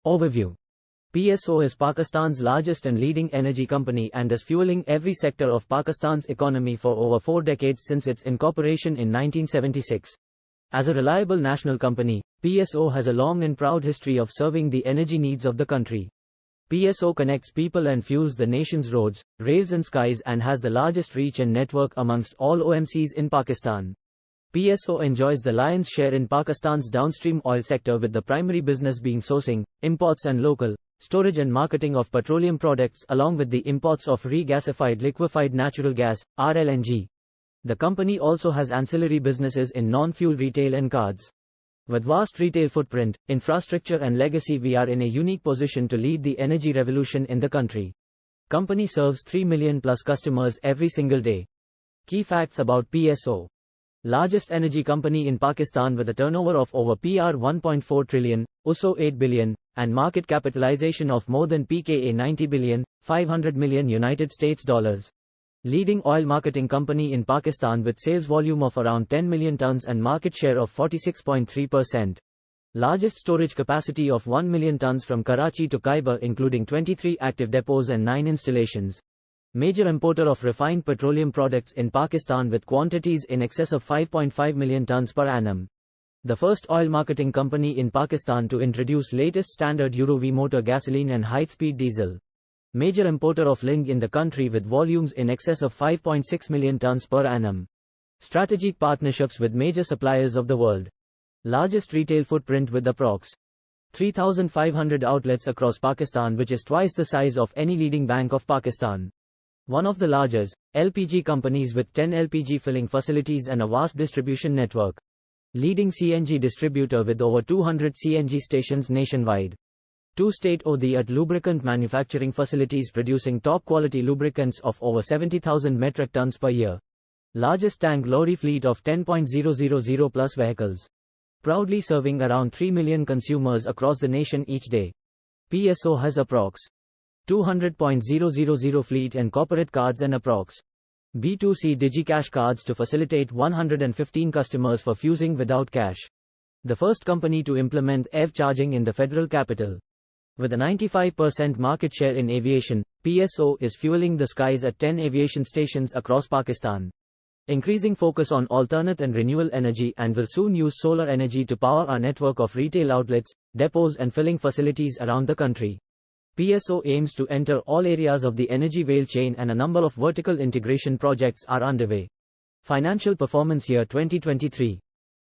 Overview. PSO is Pakistan's largest and leading energy company and is fueling every sector of Pakistan's economy for over 4 decades since its incorporation in 1976. As a reliable national company, PSO has a long and proud history of serving the energy needs of the country. PSO connects people and fuels the nation's roads, rails and skies and has the largest reach and network amongst all OMCs in Pakistan. PSO enjoys the lion's share in Pakistan's downstream oil sector, with the primary business being sourcing, imports and local storage and marketing of petroleum products, along with the imports of regasified liquefied natural gas, RLNG. The company also has ancillary businesses in non-fuel retail and cards. With vast retail footprint, infrastructure and legacy, we are in a unique position to lead the energy revolution in the country. Company serves 3 million plus customers every single day. Key facts about PSO. Largest energy company in Pakistan with a turnover of over Pr 1.4 trillion, USO 8 billion, and market capitalization of more than PKA 90 billion, 500 million United States dollars. Leading oil marketing company in Pakistan with sales volume of around 10 million tons and market share of 46.3%. Largest storage capacity of 1 million tons from Karachi to Khyber, including 23 active depots and 9 installations. Major importer of refined petroleum products in Pakistan with quantities in excess of 5.5 million tons per annum. The first oil marketing company in Pakistan to introduce latest standard Euro V motor gasoline and high-speed diesel. Major importer of LNG in the country with volumes in excess of 5.6 million tons per annum. Strategic partnerships with major suppliers of the world. Largest retail footprint with approx. 3,500 outlets across Pakistan, which is twice the size of any leading bank of Pakistan. One of the largest LPG companies with 10 LPG filling facilities and a vast distribution network. Leading CNG distributor with over 200 CNG stations nationwide. 2 state-of-the-art lubricant manufacturing facilities producing top-quality lubricants of over 70,000 metric tons per year. Largest tank lorry fleet of 10,000 plus vehicles. Proudly serving around 3 million consumers across the nation each day. PSO has approx. 200,000 fleet and corporate cards and approx. B2C DigiCash cards to facilitate 115 customers for fusing without cash. The first company to implement EV charging in the federal capital. With a 95% market share in aviation, PSO is fueling the skies at 10 aviation stations across Pakistan. Increasing focus on alternate and renewable energy, and will soon use solar energy to power our network of retail outlets, depots and filling facilities around the country. PSO aims to enter all areas of the energy value chain and a number of vertical integration projects are underway. Financial performance year 2023.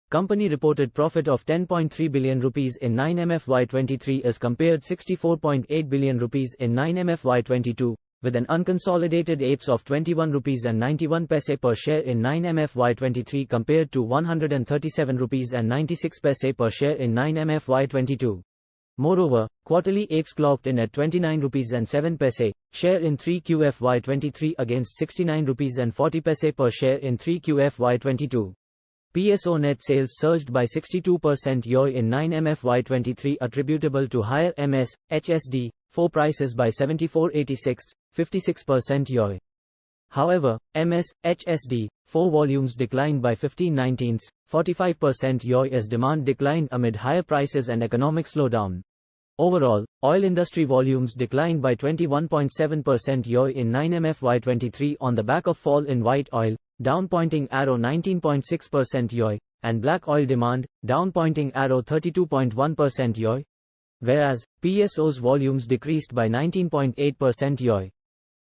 Company reported profit of 10.3 billion rupees in 9M FY23 as compared 64.8 billion rupees in 9M FY22, with an unconsolidated EPS of 21 rupees and 91 paise per share in 9M FY23 compared to 137 rupees and 96 paise per share in 9M FY22. Moreover, quarterly EPS clocked in at 29 rupees and 7 paise share in 3Q FY23 against 69 rupees and 40 paise per share in 3Q FY22. PSO net sales surged by 62% year in 9M FY23 attributable to higher MS, HSD, 4 prices by 74.86, 56% year. However, MS, HSD, 4 volumes declined by 15.19, 45% year as demand declined amid higher prices and economic slowdown. Overall, oil industry volumes declined by 21.7% year in 9M FY23 on the back of fall in white oil, down pointing arrow 19.6% year, and black oil demand, down pointing arrow 32.1% year. Whereas, PSO's volumes decreased by 19.8% year.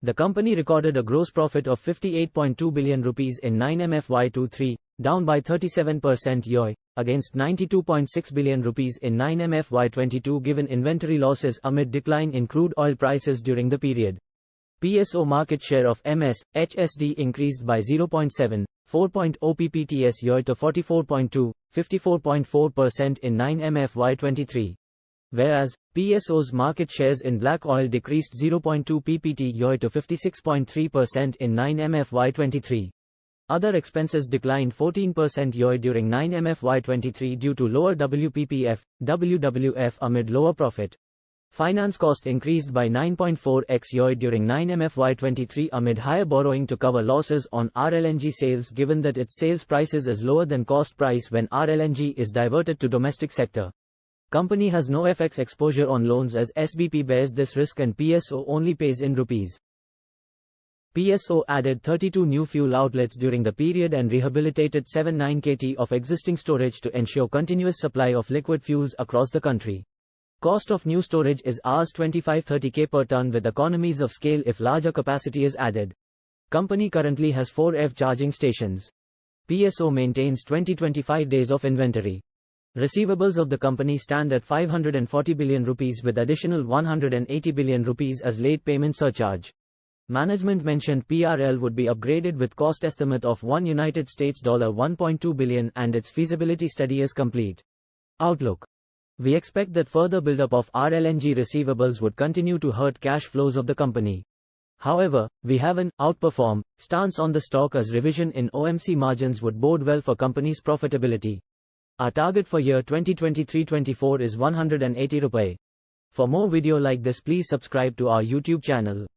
The company recorded a gross profit of 58.2 billion rupees in 9M FY23, down by 37% year, against 92.6 billion rupees in 9M FY22 given inventory losses amid decline in crude oil prices during the period. PSO market share of MS, HSD increased by 0.7, 4.0 ppts year to 44.2, 54.4% in 9M FY23. Whereas, PSO's market shares in black oil decreased 0.2 ppt year to 56.3% in 9M FY23. Other expenses declined 14% year during 9M FY23 due to lower WPPF, WWF amid lower profit. Finance cost increased by 9.4x year during 9M FY23 amid higher borrowing to cover losses on RLNG sales given that its sales prices is lower than cost price when RLNG is diverted to domestic sector. Company has no FX exposure on loans as SBP bears this risk and PSO only pays in rupees. PSO added 32 new fuel outlets during the period and rehabilitated 79 KT of existing storage to ensure continuous supply of liquid fuels across the country. Cost of new storage is Rs 25-30 per ton with economies of scale if larger capacity is added. Company currently has 4 EV charging stations. PSO maintains 20-25 days of inventory. Receivables of the company stand at 540 billion rupees with additional 180 billion rupees as late payment surcharge. Management mentioned PRL would be upgraded with cost estimate of United States $1.2 billion and its feasibility study is complete. Outlook. We expect that further buildup of RLNG receivables would continue to hurt cash flows of the company. However, we have an outperform stance on the stock as revision in OMC margins would bode well for company's profitability. Our target for year 2023-24 is 180 rupees. For more video like this please subscribe to our YouTube channel.